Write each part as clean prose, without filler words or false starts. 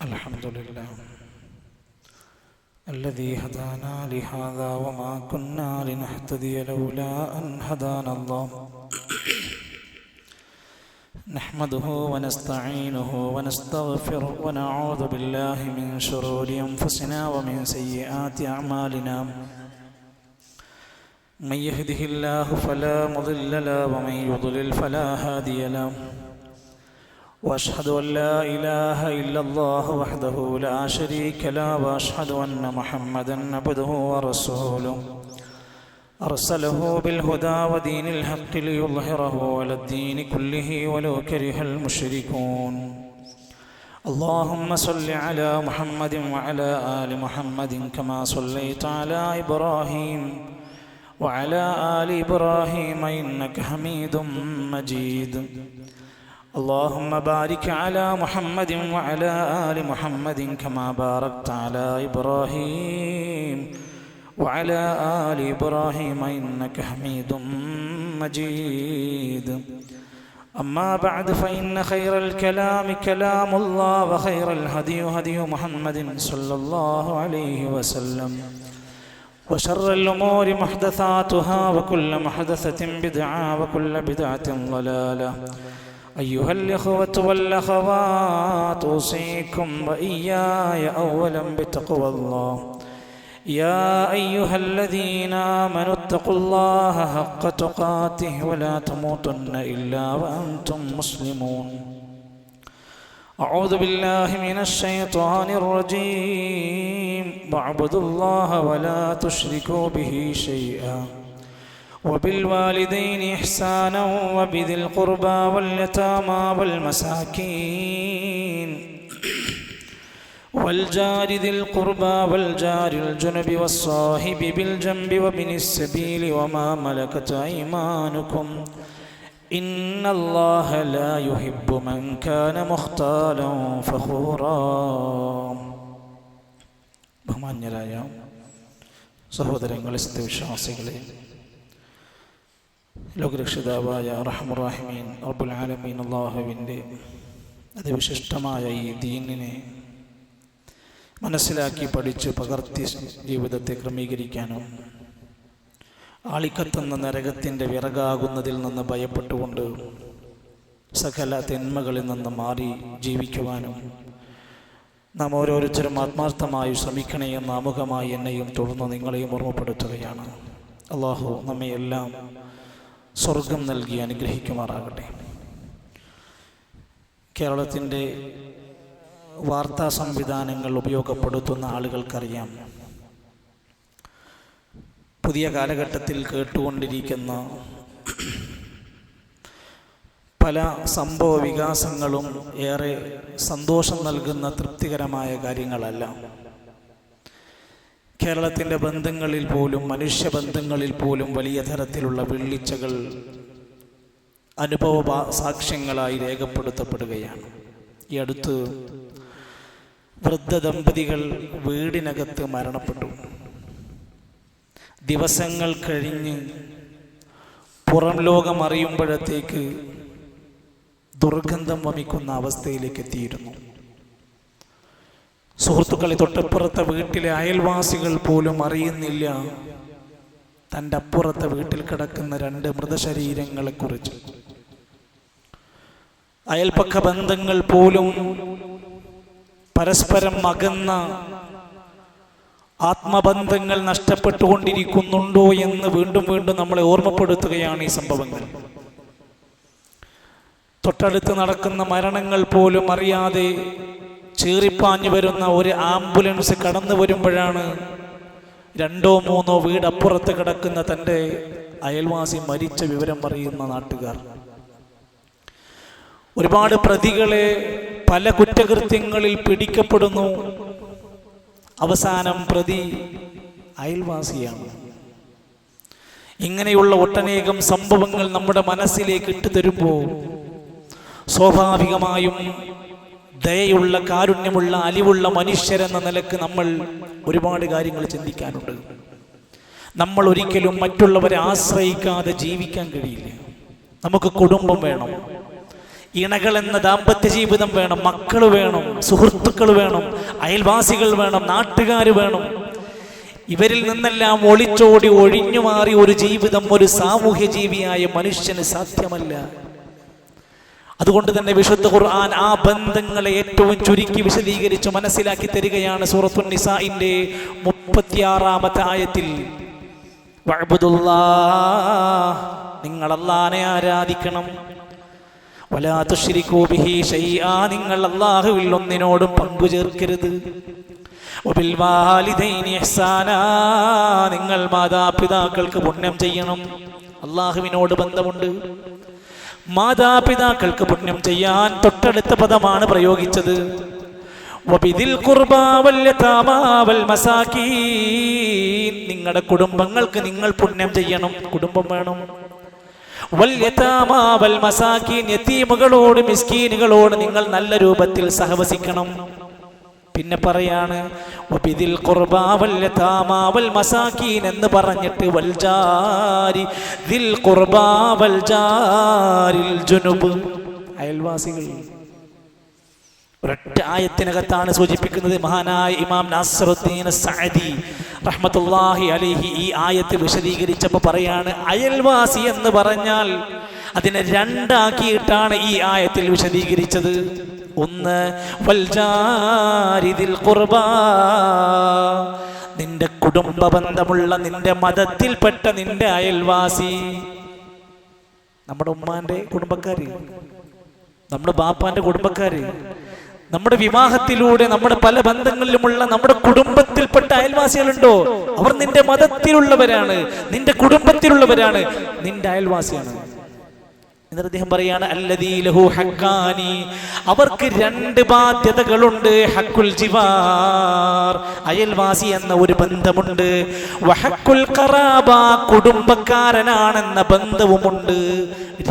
الحمد لله الذي هدانا لهذا وما كنا لنهتدي لولا أن هدانا الله نحمده ونستعينه ونستغفره ونعوذ بالله من شرور أنفسنا ومن سيئات أعمالنا من يهده الله فلا مضل له ومن يضلل فلا هادي له وأشهد أن لا إله إلا الله وحده لا شريك له وأشهد أن محمدا عبده ورسوله أرسله بالهدى ودين الحق ليظهره على الدين كله ولو كره المشركون اللهم صل على محمد وعلى آل محمد كما صليت على إبراهيم وعلى آل إبراهيم إنك حميد مجيد اللهم بارك على محمد وعلى آل محمد كما باركت على إبراهيم وعلى آل إبراهيم إنك حميد مجيد أما بعد فإن خير الكلام كلام الله وخير الهدي هدي محمد صلى الله عليه وسلم وشر الأمور محدثاتها وكل محدثة بدعة وكل بدعة ضلالة أيها الإخوة والأخوات أوصيكم وإياي أولا بتقوى الله يا أيها الذين آمنوا اتقوا الله حق تقاته ولا تموتن إلا وأنتم مسلمون أعوذ بالله من الشيطان الرجيم واعبدوا الله ولا تشركوا به شيئا وبالوالدين إحسانا وبذي القربى واليتامى والمساكين والجار ذي القربى والجار الجنب والصاحب بالجنب وابن السبيل وما ملكت أيمانكم إن الله لا يحب من كان مختالا فخورا ബഹുമാന്യരായ സഹോദരങ്ങളെ, സത്യവിശ്വാസികളെ, ലോകരക്ഷിതാവായ റഹ്മുർ-റഹീമീൻ റബ്ബുൽ ആലമീൻ അല്ലാഹുവിൻ്റെ അതിവിശിഷ്ടമായ ഈ ദീനിനെ മനസ്സിലാക്കി പഠിച്ച് പകർത്തി ജീവിതത്തെ ക്രമീകരിക്കാനും ആളിക്കത്തുന്ന നരകത്തിൻ്റെ വിറകാകുന്നതിൽ നിന്ന് ഭയപ്പെട്ടുകൊണ്ട് സകല തിന്മകളിൽ നിന്ന് മാറി ജീവിക്കുവാനും നാം ഓരോരുത്തരും ആത്മാർത്ഥമായി ശ്രമിക്കണമെന്ന് ആമുഖമായി എന്നെയും തുടർന്ന് നിങ്ങളെയും ഓർമ്മപ്പെടുത്തുകയാണ്. അള്ളാഹു നമ്മയെല്ലാം സ്വർഗം നൽകി അനുഗ്രഹിക്കുമാറാകട്ടെ. കേരളത്തിൻ്റെ വാർത്താ സംവിധാനങ്ങൾ ഉപയോഗപ്പെടുത്തുന്ന ആളുകൾക്കറിയാം, പുതിയ കാലഘട്ടത്തിൽ കേട്ടുകൊണ്ടിരിക്കുന്ന പല സംഭവ വികാസങ്ങളും ഏറെ സന്തോഷം നൽകുന്ന തൃപ്തികരമായ കാര്യങ്ങളല്ല. കേരളത്തിൻ്റെ ബന്ധങ്ങളിൽ പോലും, മനുഷ്യബന്ധങ്ങളിൽ പോലും വലിയ തരത്തിലുള്ള വീഴ്ചകൾ അനുഭവ സാക്ഷ്യങ്ങളായി രേഖപ്പെടുത്തപ്പെടുകയാണ്. ഈ അടുത്ത് വൃദ്ധ ദമ്പതികൾ വീടിനകത്ത് മരണപ്പെട്ടു. ദിവസങ്ങൾ കഴിഞ്ഞ് പുറം ലോകം അറിയുമ്പോഴത്തേക്ക് ദുർഗന്ധം വമിക്കുന്ന അവസ്ഥയിലേക്ക് എത്തിയിരുന്നു. സുഹൃത്തുക്കളെ, തൊട്ടപ്പുറത്തെ വീട്ടിലെ അയൽവാസികൾ പോലും അറിയുന്നില്ല തൻ്റെ അപ്പുറത്തെ വീട്ടിൽ കിടക്കുന്ന 2 മൃതശരീരങ്ങളെക്കുറിച്ച്. അയൽപക്ക ബന്ധങ്ങൾ പോലും പരസ്പരം അകന്ന ആത്മബന്ധങ്ങൾ നഷ്ടപ്പെട്ടുകൊണ്ടിരിക്കുന്നുണ്ടോ എന്ന് വീണ്ടും വീണ്ടും നമ്മളെ ഓർമ്മപ്പെടുത്തുകയാണ് ഈ സംഭവങ്ങൾ. തൊട്ടടുത്ത് നടക്കുന്ന മരണങ്ങൾ പോലും അറിയാതെ ചീറിപ്പാഞ്ഞു വരുന്ന ഒരു ആംബുലൻസ് കടന്നു വരുമ്പോഴാണ് 2 or 3 വീടപ്പുറത്ത് കിടക്കുന്ന തൻ്റെ അയൽവാസി മരിച്ച വിവരം അറിയുന്ന നാട്ടുകാർ. ഒരുപാട് പ്രതികളെ പല കുറ്റകൃത്യങ്ങളിൽ പിടിക്കപ്പെടുന്നു. അവസാനം പ്രതി അയൽവാസിയാണ്. ഇങ്ങനെയുള്ള ഒട്ടനേകം സംഭവങ്ങൾ നമ്മുടെ മനസ്സിലേക്ക് ഇട്ടു തരുമ്പോൾ സ്വാഭാവികമായും ദയയുള്ള, കാരുണ്യമുള്ള, അലിവുള്ള മനുഷ്യരെന്ന നിലക്ക് നമ്മൾ ഒരുപാട് കാര്യങ്ങൾ ചിന്തിക്കാനുണ്ട്. നമ്മൾ ഒരിക്കലും മറ്റുള്ളവരെ ആശ്രയിക്കാതെ ജീവിക്കാൻ കഴിയില്ല. നമുക്ക് കുടുംബം വേണം. ഇണകൾ എന്ന ദാമ്പത്യ ജീവിതം വേണം, മക്കൾ വേണം, സുഹൃത്തുക്കൾ വേണം, അയൽവാസികൾ വേണം, നാട്ടുകാർ വേണം. ഇവരിൽ നിന്നെല്ലാം ഒളിച്ചോടി ഒഴിഞ്ഞു മാറി ഒരു ജീവിതം ഒരു സാമൂഹ്യ ജീവിയായ മനുഷ്യന് സാധ്യമല്ല. അതുകൊണ്ട് തന്നെ വിശുദ്ധ ഖുർആൻ ആ ബന്ധങ്ങളെ ഏറ്റവും ചുരുക്കി വിശദീകരിച്ച് മനസ്സിലാക്കി തരികയാണ്. സൂറത്തുൻ നിസാഇന്റെ 36-ാമത്തെ ആയത്തിൽ, വഅബ്ദുല്ലാഹ്, നിങ്ങൾ അല്ലാഹനെ ആരാധിക്കണം, വലാ തുശ്രികൂ ബിഹി ശൈആ, നിങ്ങൾ അല്ലാഹുവിൽ ഒന്നിനോടും പങ്കു ചേർക്കരുത്, വബിൽ വാലിദൈനി ഇഹ്സാനാ, നിങ്ങൾ മാതാപിതാക്കൾക്ക് പുണ്യം ചെയ്യണം. അല്ലാഹുവിനോട് ബന്ധമുണ്ട്, മാതാപിതാക്കൾക്ക് പുണ്യം ചെയ്യാൻ തൊട്ടടുത്ത പദമാണ് പ്രയോഗിച്ചത്. വബിദിൽ ഖുർബാ വൽ യതാമാ വൽ മസാകീൻ, നിങ്ങളുടെ കുടുംബങ്ങൾക്ക് നിങ്ങൾ പുണ്യം ചെയ്യണം, കുടുംബം വേണം. വൽ യതാമാ വൽ മസാകീൻ, യതീമുകളോട് മിസ്കീനുകളോട് നിങ്ങൾ നല്ല രൂപത്തിൽ സഹവസിക്കണം. പിന്നെ പറയാണ് വബിദിൽ ഖുർബാ വൽ യതാമാ വൽ മസാകീൻ എന്ന് പറഞ്ഞിട്ട് വൽ ജാരി ദിൽ ഖുർബാ വൽ ജാരിൽ ജുനുബ്, അയൽവാസികൾ. ഒരൊറ്റ ആയത്തിനകത്താണ് സൂചിപ്പിക്കുന്നത്. മഹാനായ ഇമാം നാസിറുദ്ദീൻ സഅദി റഹ്മത്തുള്ളാഹി അലൈഹി ഈ ആയത്ത് വിശദീകരിച്ചപ്പോൾ പറയാണ്, അയൽവാസി എന്ന് പറഞ്ഞാൽ അതിനെ രണ്ടാക്കിയിട്ടാണ് ഈ ആയത്തിൽ വിശദീകരിച്ചത്. ഒന്ന് വൽ ജാരി ദിൽ ഖുർബാ, നിന്റെ കുടുംബ ബന്ധമുള്ള, നിന്റെ മതത്തിൽപ്പെട്ട നിന്റെ അയൽവാസി. നമ്മുടെ ഉമ്മാന്റെ കുടുംബക്കാര്, നമ്മുടെ ബാപ്പാന്റെ കുടുംബക്കാര്, നമ്മുടെ വിവാഹത്തിലൂടെ നമ്മുടെ പല ബന്ധങ്ങളിലുമുള്ള നമ്മുടെ കുടുംബത്തിൽപ്പെട്ട അയൽവാസികളുണ്ടോ? അവർ നിന്റെ മതത്തിലുള്ളവരാണ്, നിന്റെ കുടുംബത്തിലുള്ളവരാണ്, നിന്റെ അയൽവാസിയാണ്. എന്നിട്ട് അദ്ദേഹം പറയാണ്, അല്ലദീ ലഹു ഹഖാനി, അവർക്ക് രണ്ട് ബാധ്യതകളുണ്ട്. ഹഖുൽ ജിവാർ, അയൽവാസി എന്ന ഒരു ബന്ധമുണ്ട്. വഹഖുൽ ഖറാബ, കുടുംബക്കാരനാണെന്ന ബന്ധവുമുണ്ട്.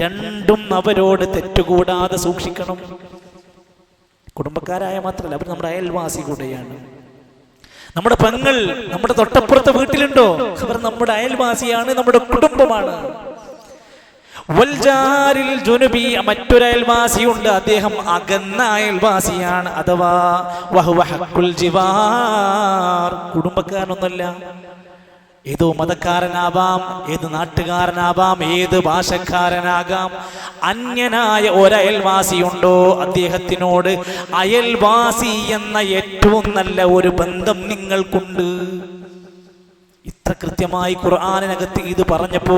രണ്ടും അവരോട് തെറ്റുകൂടാതെ സൂക്ഷിക്കണം. കുടുംബക്കാരായ മാത്രമല്ല, അവർ നമ്മുടെ അയൽവാസി കൂടെയാണ്. നമ്മുടെ പെങ്ങൾ നമ്മുടെ തൊട്ടപ്പുറത്തെ വീട്ടിലുണ്ടോ? അവർ നമ്മുടെ അയൽവാസിയാണ്, നമ്മുടെ കുടുംബമാണ്. വൽജാരിൽ ജുനുബി, മറ്റൊരു അയൽവാസിയുണ്ട്, അദ്ദേഹം അകന്ന അയൽവാസിയാണ്. അഥവാ വഹുവ ഹഖുൽ ജിവാർ, കുടുംബക്കാരനൊന്നുമല്ല. ഏതോ മതക്കാരനാവാം, ഏത് നാട്ടുകാരനാവാം, ഏത് ഭാഷക്കാരനാകാം. അന്യനായ ഒരയൽവാസിയുണ്ടോ, അദ്ദേഹത്തിനോട് അയൽവാസി എന്ന ഏറ്റവും നല്ല ഒരു ബന്ധം നിങ്ങൾക്കുണ്ട്. ഇത്ര കൃത്യമായി ഖുർആനിനകത്ത് ഇത് പറഞ്ഞപ്പോ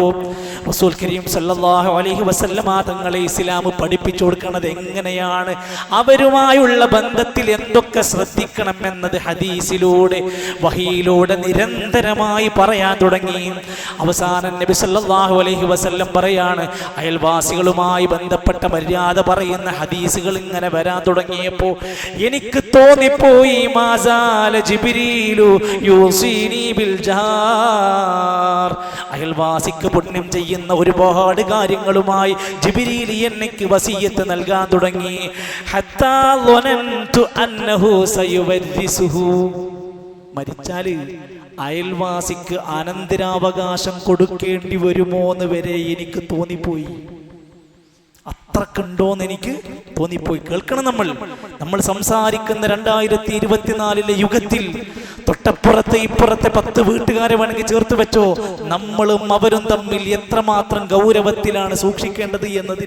റസൂൽ കരീം സല്ലല്ലാഹു അലൈഹി വസല്ലമ തങ്ങളെ ഇസ്ലാം പഠിപ്പിച്ചു കൊടുക്കുന്നത് എങ്ങനെയാണ്, അവരുമായുള്ള ബന്ധത്തിൽ എന്തൊക്കെ ശ്രദ്ധിക്കണം എന്നത് ഹദീസിലൂടെ വഹിയിലൂടെ നിരന്തരമായി പറയാൻ തുടങ്ങി. അവസാനം നബി സല്ലല്ലാഹു അലൈഹി വസല്ലം പറയാണ്, അയൽവാസികളുമായി ബന്ധപ്പെട്ട മര്യാദ പറയുന്ന ഹദീസുകൾ ഇങ്ങനെ വരാൻ തുടങ്ങിയപ്പോൾ എനിക്ക് തോന്നിപ്പോയി, മാസാല ജിബ്രീലു യൂസീനി ബിൽ ജാർ, അയൽവാസിക്ക് പുണ്യം ചെയ്യുന്ന ഒരുപാട് കാര്യങ്ങളുമായി ജിബ്രീൽ എനിക്ക് വസിയത്ത് നൽകാൻ തുടങ്ങി. ഹത്താ ളനന്തു അന്നഹു സയുവരിസുഹു, മരിച്ചാല് അയൽവാസിക്ക് അനന്തരാവകാശം കൊടുക്കേണ്ടി വരുമോന്ന് വരെ എനിക്ക് തോന്നിപ്പോയി. അത്രക്കുണ്ടോന്ന് എനിക്ക് തോന്നിപ്പോയി. കേൾക്കണം, നമ്മൾ സംസാരിക്കുന്ന 2024 യുഗത്തിൽ തൊട്ടപ്പുറത്തെ ഇപ്പുറത്തെ 10 വീട്ടുകാരെ വേണമെങ്കിൽ ചേർത്ത് വെച്ചോ, നമ്മളും അവരും തമ്മിൽ എത്രമാത്രം ഗൗരവത്തിലാണ് സൂക്ഷിക്കേണ്ടത് എന്നത്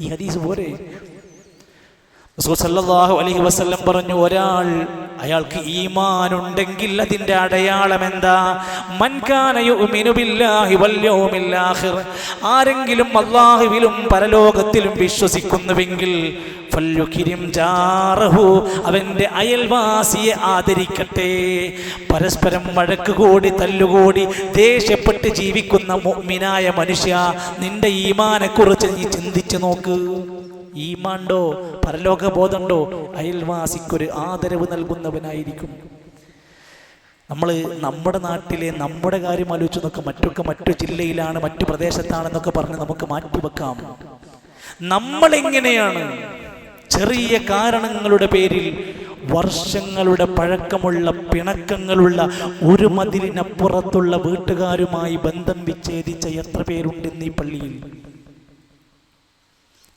ഈ ഹദീസ് പോരെ. റസൂൽ സല്ലല്ലാഹു അലൈഹി വസല്ലം പറഞ്ഞു, അയാൾക്ക് ഈമാൻ ഉണ്ടെങ്കിൽ അതിന്റെ അടയാളം എന്താ? മൻ കാന യുഅ്മിനു ബില്ലാഹി വൽ യൗമിൽ ആഖിർ, ആരെങ്കിലും അല്ലാഹുവിലും പരലോകത്തിലും വിശ്വസിക്കുന്നുവെങ്കിൽ ഫല്യുകിരിം ജാറഹു, അവന്റെ അയൽവാസിയെ ആദരിക്കട്ടെ. പരസ്പരം വഴക്ക് കൂടി തല്ലുകൂടി ദേഷ്യപ്പെട്ട് ജീവിക്കുന്ന മുഅ്മിനായ മനുഷ്യ, നിന്റെ ഈമാനെ കുറിച്ച് നീ ചിന്തിച്ചു നോക്ക്. ഈമാണ്ടോ, പരലോകബോധമുണ്ടോ, അയൽവാസിക്കൊരു ആദരവ് നൽകുന്നവനായിരിക്കും. നമ്മൾ നമ്മുടെ നാട്ടിലെ നമ്മുടെ കാര്യം ആലോചിച്ച് നോക്കാം. മറ്റു ജില്ലയിലാണ്, മറ്റു പ്രദേശത്താണെന്നൊക്കെ പറഞ്ഞ് നമുക്ക് മാറ്റിവെക്കാം. നമ്മളെങ്ങനെയാണ് ചെറിയ കാരണങ്ങളുടെ പേരിൽ വർഷങ്ങളുടെ പഴക്കമുള്ള പിണക്കങ്ങളുള്ള ഒരു മതിലിനപ്പുറത്തുള്ള വീട്ടുകാരുമായി ബന്ധം വിച്ഛേദിച്ച എത്ര പേരുണ്ടെന്ന് ഈ പള്ളിയിൽ?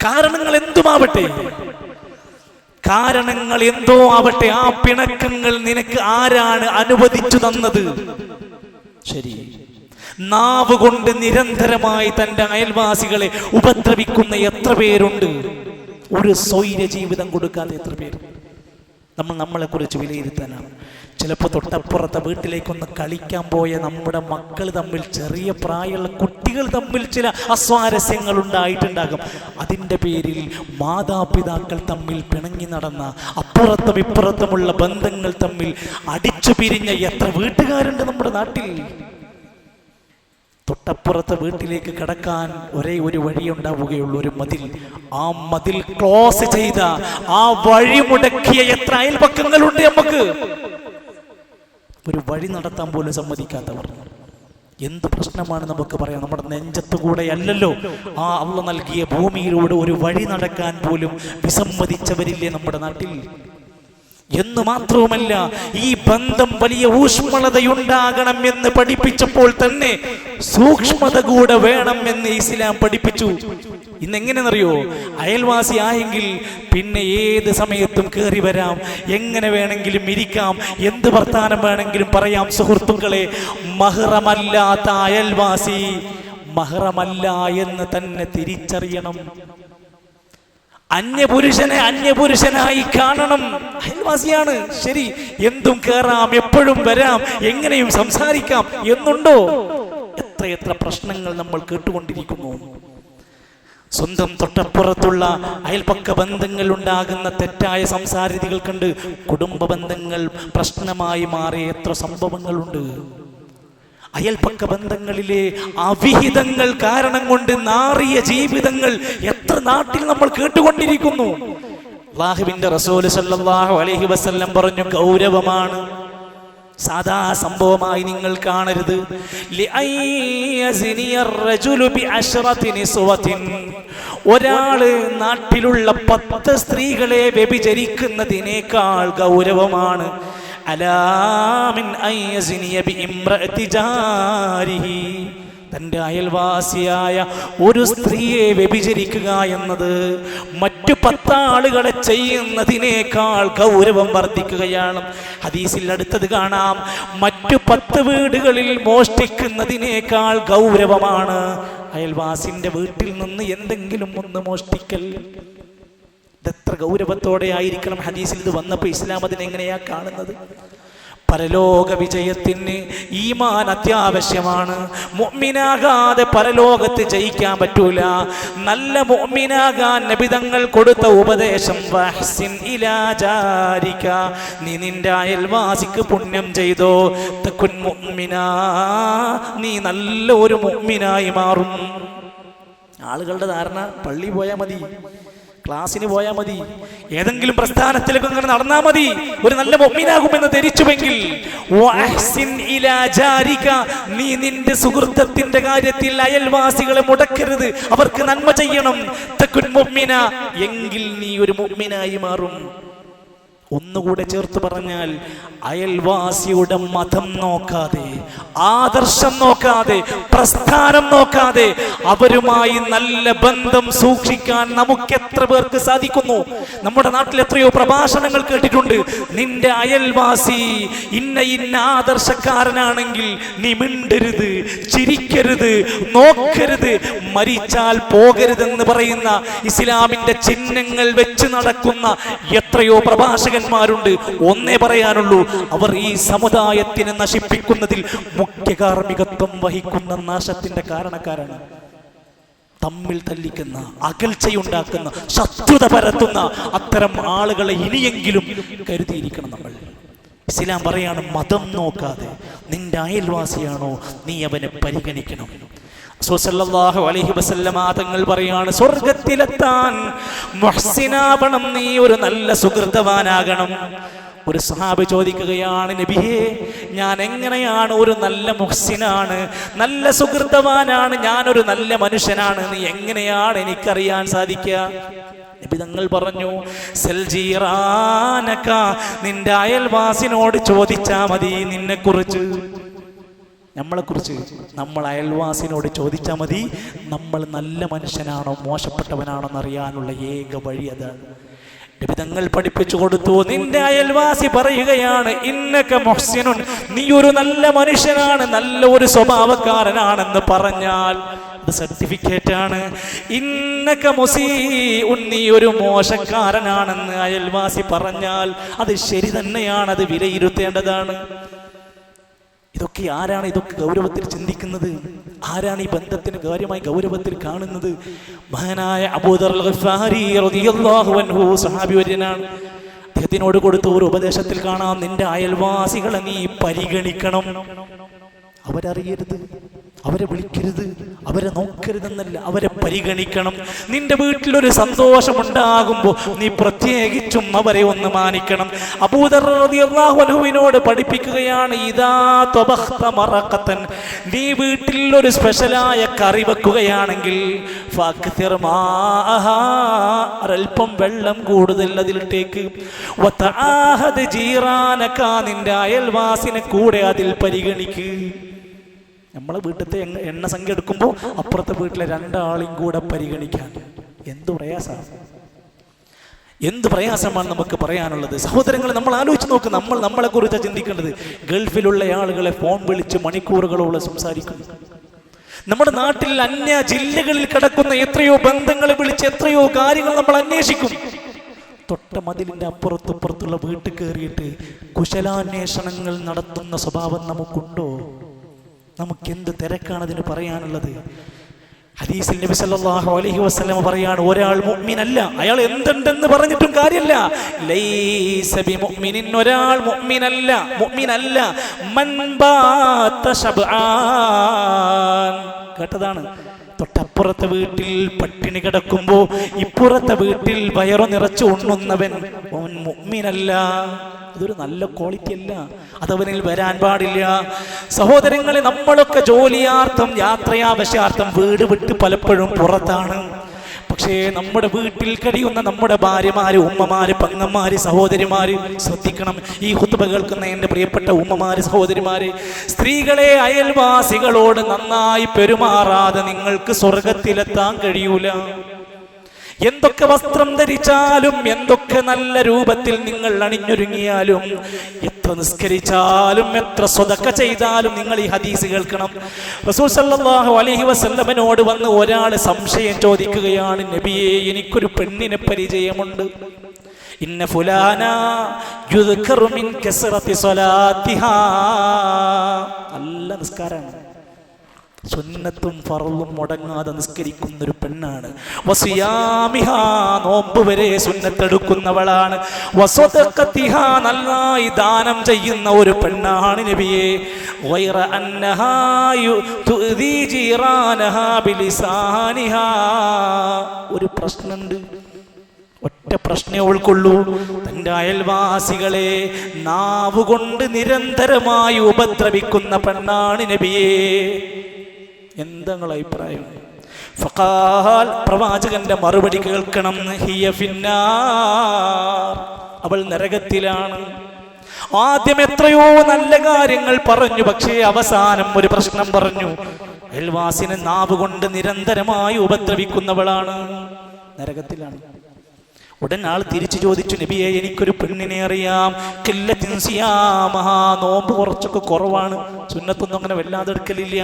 കാരണങ്ങൾ എന്തുമാവട്ടെ, കാരണങ്ങൾ എന്തോ ആവട്ടെ, ആ പിണക്കങ്ങൾ നിനക്ക് ആരാണ് അനുവദിച്ചു തന്നത്? ശരി, നാവ് കൊണ്ട് നിരന്തരമായി തന്റെ അയൽവാസികളെ ഉപദ്രവിക്കുന്ന എത്ര പേരുണ്ട്? ഒരു സ്വൈര ജീവിതം കൊടുക്കാതെ എത്ര പേര്? നമ്മളെ കുറിച്ച് വിലയിരുത്താനാണ്. ചിലപ്പോൾ തൊട്ടപ്പുറത്തെ വീട്ടിലേക്കൊന്ന് കളിക്കാൻ പോയ നമ്മുടെ മക്കൾ തമ്മിൽ, ചെറിയ പ്രായമുള്ള കുട്ടികൾ തമ്മിൽ ചില അസ്വാരസ്യങ്ങൾ ഉണ്ടായിട്ടുണ്ടാകും. അതിൻ്റെ പേരിൽ മാതാപിതാക്കൾ തമ്മിൽ പിണങ്ങി നടന്ന, അപ്പുറത്തും ഇപ്പുറത്തുമുള്ള ബന്ധങ്ങൾ തമ്മിൽ അടിച്ചു പിരിഞ്ഞ എത്ര വീട്ടുകാരുണ്ട് നമ്മുടെ നാട്ടിൽ? തൊട്ടപ്പുറത്തെ വീട്ടിലേക്ക് കടക്കാൻ ഒരേ ഒരു വഴി ഉണ്ടാവുകയുള്ളൂ, ഒരു മതിൽ. ആ മതിൽ ക്ലോസ് ചെയ്ത, ആ വഴി മുടക്കിയ എത്ര അയൽപക്കങ്ങളുണ്ട് നമുക്ക്? ഒരു വഴി നടത്താൻ പോലും സമ്മതിക്കാത്തവർ. എന്ത് പ്രശ്നമാണ് നമുക്ക് പറയാം? നമ്മുടെ നെഞ്ചത്തു കൂടെ അല്ലല്ലോ ആ അള്ളാഹ് നൽകിയ ഭൂമിയിലൂടെ ഒരു വഴി നടക്കാൻ പോലും വിസമ്മതിച്ചവരില്ലേ നമ്മുടെ നാട്ടിൽ? എന്ന് മാത്രവുമല്ല, ഈ ബന്ധം വലിയ ഊഷ്മളതയുണ്ടാകണം എന്ന് പഠിപ്പിച്ചപ്പോൾ തന്നെ സൂക്ഷ്മത കൂടെ വേണം എന്ന് ഇസ്ലാം പഠിപ്പിച്ചു. ഇന്നെങ്ങനെയെന്നറിയോ? അയൽവാസി ആയെങ്കിൽ പിന്നെ ഏത് സമയത്തും കയറി വരാം, എങ്ങനെ വേണമെങ്കിലും ഇരിക്കാം, എന്ത് വർത്താനം വേണമെങ്കിലും പറയാം. സുഹൃത്തുക്കളെ, മഹ്റമല്ലാത്ത അയൽവാസി മഹ്റമല്ല എന്ന് തന്നെ തിരിച്ചറിയണം. അന്യപുരുഷനെ അന്യപുരുഷനായി കാണണം. അയൽവാസിയാണ്, ശരി, എന്തും കയറാം, എപ്പോഴും വരാം, എങ്ങനെയും സംസാരിക്കാം എന്നുണ്ടോ? എത്രയെത്ര പ്രശ്നങ്ങൾ നമ്മൾ കേട്ടുകൊണ്ടിരിക്കുന്നു. സ്വന്തം തൊട്ടപ്പുറത്തുള്ള അയൽപക്ക ബന്ധങ്ങൾ ഉണ്ടാകുന്ന തെറ്റായ സംസാര രീതികൾ കണ്ട് കുടുംബ ബന്ധങ്ങൾ പ്രശ്നമായി മാറിയ എത്ര സംഭവങ്ങളുണ്ട്. അയൽപക്ക ബന്ധങ്ങളിലെ അവിഹിതങ്ങൾ കാരണം കൊണ്ട് നാറിയ ജീവിതങ്ങൾ എത്ര നാട്ടിൽ നമ്മൾ കേട്ടുകൊണ്ടിരിക്കുന്നു. അല്ലാഹുവിന്റെ റസൂൽ സല്ലല്ലാഹു അലൈഹി വസല്ലം പറഞ്ഞു, ഗൗരവമാണ്, സാധാ സംഭവമായി നിങ്ങൾ കാണരുത്. ഒരാള് നാട്ടിലുള്ള 10 സ്ത്രീകളെ വ്യഭിചരിക്കുന്നതിനേക്കാൾ ഗൗരവമാണ് തന്റെ അയൽവാസിയായ ഒരു സ്ത്രീയെ വ്യഭിചരിക്കുക എന്നത് മറ്റു 10 ആളുകളെ ചെയ്യുന്നതിനേക്കാൾ ഗൗരവം വർദ്ധിക്കുകയാണ്. ഹദീസിൽ അടുത്തത് കാണാം, മറ്റു 10 വീടുകളിൽ മോഷ്ടിക്കുന്നതിനേക്കാൾ ഗൗരവമാണ് അയൽവാസിന്റെ വീട്ടിൽ നിന്ന് എന്തെങ്കിലും ഒന്ന് മോഷ്ടിക്കൽ. ഇതെത്ര ഗൗരവത്തോടെ ആയിരിക്കണം. ഹദീസിൽ ഇത് വന്നപ്പോൾ ഇസ്ലാം അതിനെങ്ങനെയാ കാണുന്നത്? പരലോക വിജയത്തിന് ഈമാൻ അത്യാവശ്യമാണ്. മുഅ്മിനാകാതെ പരലോകത്ത് ജയിക്കാൻ പറ്റൂല. നല്ല മുഅ്മിനാകാൻ നബി തങ്ങൾ കൊടുത്ത ഉപദേശം, വഹ്സിൻ ഇലാ ജാരിക, നീ നിന്റെ അയൽവാസിക്ക് പുണ്യം ചെയ്തോ, തകുൻ മുഅ്മിനാ, നീ നല്ല ഒരു മുഅ്മിനായി മാറും. ആളുകളുടെ ധാരണ പള്ളി പോയാൽ മതി, ക്ലാസ്സിന് പോയാൽ മതി, ഏതെങ്കിലും പ്രസ്ഥാനത്തിലേക്ക് അങ്ങനെ നടന്നാൽ മതി, ഒരു നല്ല മുഅ്മിനാകുമെന്ന് ധരിച്ചുവെങ്കിൽ, നീ നിന്റെ സുഹൃത്തത്തിന്റെ കാര്യത്തിൽ അയൽവാസികളെ മുടക്കരുത്, അവർക്ക് നന്മ ചെയ്യണം. തകുൻ മുഅ്മിന, എങ്കിൽ നീ ഒരു മുഅ്മിനായി മാറും. ഒന്നുകൂടെ ചേർത്ത് പറഞ്ഞാൽ, അയൽവാസിയുടെ മതം നോക്കാതെ, ആദർശം നോക്കാതെ, പ്രസ്ഥാനം നോക്കാതെ അവരുമായി നല്ല ബന്ധം സൂക്ഷിക്കാൻ നമുക്ക് എത്ര പേർക്ക് സാധിക്കുന്നു? നമ്മുടെ നാട്ടിൽ എത്രയോ പ്രഭാഷണങ്ങൾ കേട്ടിട്ടുണ്ട്. നിന്റെ അയൽവാസി ഇന്ന ആദർശക്കാരനാണെങ്കിൽ നീ മിണ്ടരുത്, ചിരിക്കരുത്, നോക്കരുത്, മരിച്ചാൽ പോകരുതെന്ന് പറയുന്ന ഇസ്ലാമിന്റെ ചിഹ്നങ്ങൾ വെച്ച് നടക്കുന്ന എത്രയോ പ്രഭാഷകന്മാരുണ്ട്. ഒന്നേ പറയാനുള്ളൂ, അവർ ഈ സമുദായത്തിനെ നശിപ്പിക്കുന്നതിൽ മുഖ്യ കാർമ്മികത്വം വഹിക്കുന്ന നാശത്തിന്റെ കാരണക്കാരാണ്. തമ്മിൽ തല്ലിക്കുന്ന, അകൽച്ചയുണ്ടാക്കുന്ന, ശത്രുത പരത്തുന്ന അത്തരം ആളുകളെ ഇനിയെങ്കിലും കരുതിയിരിക്കണം നമ്മൾ. ഇസ്ലാം പറയാണ്, മതം നോക്കാതെ നിന്റെ അയൽവാസിയാണോ നീ അവനെ പരിഗണിക്കണം. സല്ലല്ലാഹു അലൈഹി വസല്ലം തങ്ങൾ പറയാണ്, സ്വർഗത്തിലെത്താൻ മുഹ്സിനാവണം, നീ ഒരു നല്ല സുഹൃതവാനാകണം. ഒരു സഹാബി ചോദിക്കുകയാണ്, നബിയേ, ഞാൻ എങ്ങനെയാണ് ഒരു നല്ല മുഹ്സിനാണ്, നല്ല സുഹൃതവാനാണ്, ഞാനൊരു നല്ല മനുഷ്യനാണ്, നീ എങ്ങനെയാണ് എനിക്കറിയാൻ സാധിക്കുക? നബി തങ്ങൾ പറഞ്ഞു, സൽജീറാനക, നിന്റെ അയൽവാസിനോട് ചോദിച്ചാ മതി നിന്നെ കുറിച്ച്. നമ്മളെക്കുറിച്ച് നമ്മൾ അയൽവാസിനോട് ചോദിച്ചാൽ മതി, നമ്മൾ നല്ല മനുഷ്യനാണോ മോശപ്പെട്ടവനാണോ എന്നറിയാനുള്ള ഏക വഴി അതാണ്. നബിതങ്ങൾ പഠിപ്പിച്ചു കൊടുത്തു. നിന്റെ അയൽവാസി പറയുകയാണ്, ഇന്നക മുഹ്സിനുൻ, നീ ഒരു നല്ല മനുഷ്യനാണ്, നല്ല ഒരു സ്വഭാവക്കാരനാണെന്ന് പറഞ്ഞാൽ അത് സർട്ടിഫിക്കറ്റ് ആണ്. ഇന്നക മുസീഉൻ, നീ ഒരു മോശക്കാരനാണെന്ന് അയൽവാസി പറഞ്ഞാൽ അത് ശരി തന്നെയാണ്, അത് വിലയിരുത്തേണ്ടതാണ്. ഇതൊക്കെ ആരാണ് ഇതൊക്കെ ഗൗരവത്തിൽ ചിന്തിക്കുന്നത്? ആരാണ് ഈ ബന്ധത്തിന് കാര്യമായി ഗൗരവത്തിൽ കാണുന്നത്? മഹാനായ അബൂദർ അൽ-ഗിഫാരി റളിയല്ലാഹു അൻഹു സഹാബി വര്യനാണ്. അദ്ദേഹത്തിനോട് കൊടുത്ത ഒരു ഉപദേശത്തിൽ കാണാം, നിന്റെ അയൽവാസികളെ നീ പരിഗണിക്കണം. അവരറിയരുത്, അവരെ വിളിക്കരുത്, അവരെ നോക്കരുതെന്നല്ല, അവരെ പരിഗണിക്കണം. നിന്റെ വീട്ടിലൊരു സന്തോഷമുണ്ടാകുമ്പോൾ നീ പ്രത്യേകിച്ചും അവരെ ഒന്ന് മാനിക്കണം. അബൂദർ റളിയല്ലാഹു അൻഹുവിനോട് പഠിപ്പിക്കുകയാണ്, ഇദാ തബഖത മറഖതൻ, നീ വീട്ടിൽ ഒരു സ്പെഷ്യലായ കറി വെക്കുകയാണെങ്കിൽ ഫക്തിർ മാഅഹാ, അല്പം വെള്ളം കൂടുതൽ അതിലിട്ടേക്ക്. വതആഹദ് ജീറാനക, നിന്റെ അയൽവാസിനെ കൂടെ അതിൽ പരിഗണിക്ക്. നമ്മളെ വീട്ടിലത്തെ എണ്ണ സംഖ്യ എടുക്കുമ്പോൾ അപ്പുറത്തെ വീട്ടിലെ രണ്ടാളെയും കൂടെ പരിഗണിക്കാൻ എന്ത് പ്രയാസമാണ് നമുക്ക് പറയാനുള്ളത്. സഹോദരങ്ങളെ, നമ്മൾ ആലോചിച്ച് നോക്ക്, നമ്മൾ നമ്മളെ കുറിച്ചാണ് ചിന്തിക്കേണ്ടത്. ഗൾഫിലുള്ള ആളുകളെ ഫോൺ വിളിച്ച് മണിക്കൂറുകളോളം സംസാരിക്കുന്നു. നമ്മുടെ നാട്ടിൽ അന്യ ജില്ലകളിൽ കിടക്കുന്ന എത്രയോ ബന്ധങ്ങളെ വിളിച്ച് എത്രയോ കാര്യങ്ങൾ നമ്മൾ അന്വേഷിക്കും. തൊട്ട മതിലിന്റെ അപ്പുറത്തുള്ള വീട്ടിൽ കയറിയിട്ട് കുശലാന്വേഷണങ്ങൾ നടത്തുന്ന സ്വഭാവം നമുക്കുണ്ടോ? നമുക്കെന്ത് തിരക്കാണ് അതിന് പറയാനുള്ളത്? ഹദീസിൽ നബി സല്ലല്ലാഹു അലൈഹി വസല്ലം പറയാണ്, ഒരാൾ മുഅ്മിനല്ല, അയാൾ എന്തുണ്ടെന്ന് പറഞ്ഞിട്ടും കാര്യമില്ല. ലൈസ ബിമുഅ്മിനിൻ, ഒരാൾ മുഅ്മിനല്ല. മൻ ബാത ശബ്ആൻ, കേട്ടതാണ്. തൊട്ടപ്പുറത്തെ വീട്ടിൽ പട്ടിണി കിടക്കുമ്പോ ഇപ്പുറത്തെ വീട്ടിൽ വയറു നിറച്ചു ഉണ്ണുന്നവൻ അവൻ മുഅ്മിനല്ല. അതൊരു നല്ല ക്വാളിറ്റി അല്ല, അതവനിൽ വരാൻ പാടില്ല. സഹോദരങ്ങളെ, നമ്മളൊക്കെ ജോലിയാർത്ഥം യാത്രയാവശ്യാർത്ഥം വീട് വിട്ട് പലപ്പോഴും പുറത്താണ്. പക്ഷേ നമ്മുടെ വീട്ടിൽ കഴിയുന്ന നമ്മുടെ ഭാര്യമാര്, ഉമ്മമാര്, പെങ്ങന്മാര്, സഹോദരിമാര് ശ്രദ്ധിക്കണം. ഈ ഖുത്ബ കേൾക്കുന്ന എൻ്റെ പ്രിയപ്പെട്ട ഉമ്മമാര്, സഹോദരിമാര്, സ്ത്രീകളെ, അയൽവാസികളോട് നന്നായി പെരുമാറാതെ നിങ്ങൾക്ക് സ്വർഗത്തിലെത്താൻ കഴിയൂല. എന്തൊക്കെ വസ്ത്രം ധരിച്ചാലും, എന്തൊക്കെ നല്ല രൂപത്തിൽ നിങ്ങൾ അണിഞ്ഞൊരുങ്ങിയാലും, എത്ര നിസ്കരിച്ചാലും, എത്ര സ്വതക്ക ചെയ്താലും, നിങ്ങൾ ഈ ഹദീസ് കേൾക്കണം. റസൂൽ സല്ലല്ലാഹു അലൈഹി വസല്ലമയോട് വന്ന് ഒരാൾ സംശയം ചോദിക്കുകയാണ്, നബിയേ, എനിക്കൊരു പെണ്ണിനെ പരിചയമുണ്ട്. ഇന്ന ഫുലാന യുദ്കറു മിൻ കസ്റതി സ്വലാത്തിഹാ, നല്ല നിസ്കാരമാണ്, സുന്നത്തും ഫർളും മുടങ്ങാതെ നിസ്കരിക്കുന്നൊരു പെണ്ണാണ്. വസിയാമിഹാ, നോമ്പ് വരെ സുന്നത്തെടുക്കുന്നവളാണ്. വസദഖതിഹാ, നന്നായി ദാനം ചെയ്യുന്ന ഒരു പെണ്ണാണ് നബിയേ. ഗൈറ അന്നഹാ തുദി ജീറാനഹാ ബിലിസാനിഹാ, ഒരു പ്രശ്നമുണ്ട്, ഒറ്റ പ്രശ്നമേ ഉൾക്കൊള്ളൂ. തൻ്റെ അയൽവാസികളെ നാവുകൊണ്ട് നിരന്തരമായി ഉപദ്രവിക്കുന്ന പെണ്ണാണ് നബിയേ. എന്താ നിങ്ങളുടെ അഭിപ്രായം? ഫഖാൽ, പ്രവാചകന്റെ മറുപടി കേൾക്കണം. ഹിയ ഫിന്നാർ, അവൾ നരകത്തിലാണ്. ആദ്യം എത്രയോ നല്ല കാര്യങ്ങൾ പറഞ്ഞു, പക്ഷേ അവസാനം ഒരു പ്രശ്നം പറഞ്ഞു. അയൽവാസിനെ നാവുകൊണ്ട് നിരന്തരമായി ഉപദ്രവിക്കുന്നവളാണ്, നരകത്തിലാണ്. ഉടൻ ആൾ തിരിച്ചു ചോദിച്ചു, നബിയെ, എനിക്കൊരു പെണ്ണിനെ അറിയാം. നോമ്പ് കുറച്ചൊക്കെ കുറവാണ്, സുന്നത്തൊന്നും അങ്ങനെ വല്ലാതെ എടുക്കലില്ല.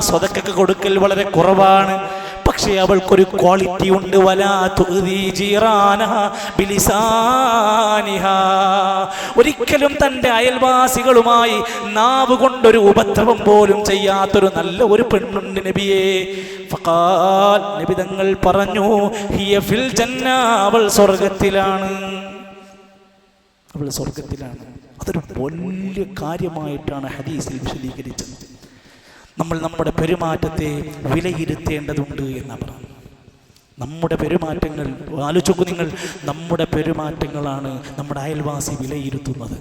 സ്വതക്കൊക്കെ കൊടുക്കൽ വളരെ കുറവാണ്. പക്ഷേ അവൾക്കൊരു ക്വാളിറ്റി ഉണ്ട്. ഒരിക്കലും തൻ്റെ അയൽവാസികളുമായി നാവ് കൊണ്ടൊരു ഉപദ്രവം പോലും ചെയ്യാത്തൊരു നല്ല ഒരു പെണ്ണുണ്ട് നബിയേ. ഫഖാൽ, നബി തങ്ങൾ പറഞ്ഞു, ഹിയ ഫിൽ ജന്ന, അവൾ സ്വർഗത്തിലാണ്, അവൾ സ്വർഗത്തിലാണ്. അതൊരു വലിയ കാര്യമായിട്ടാണ് ഹദീസിൽ വിശദീകരിച്ചത്. നമ്മൾ നമ്മുടെ പെരുമാറ്റത്തെ വിലയിരുത്തേണ്ടതുണ്ട് എന്നാണ് പറഞ്ഞത്. നമ്മുടെ പെരുമാറ്റങ്ങൾ ആലോചിക്കൂ നിങ്ങൾ, നമ്മുടെ പെരുമാറ്റങ്ങളാണ് നമ്മുടെ അയൽവാസി വിലയിരുത്തുന്നത്.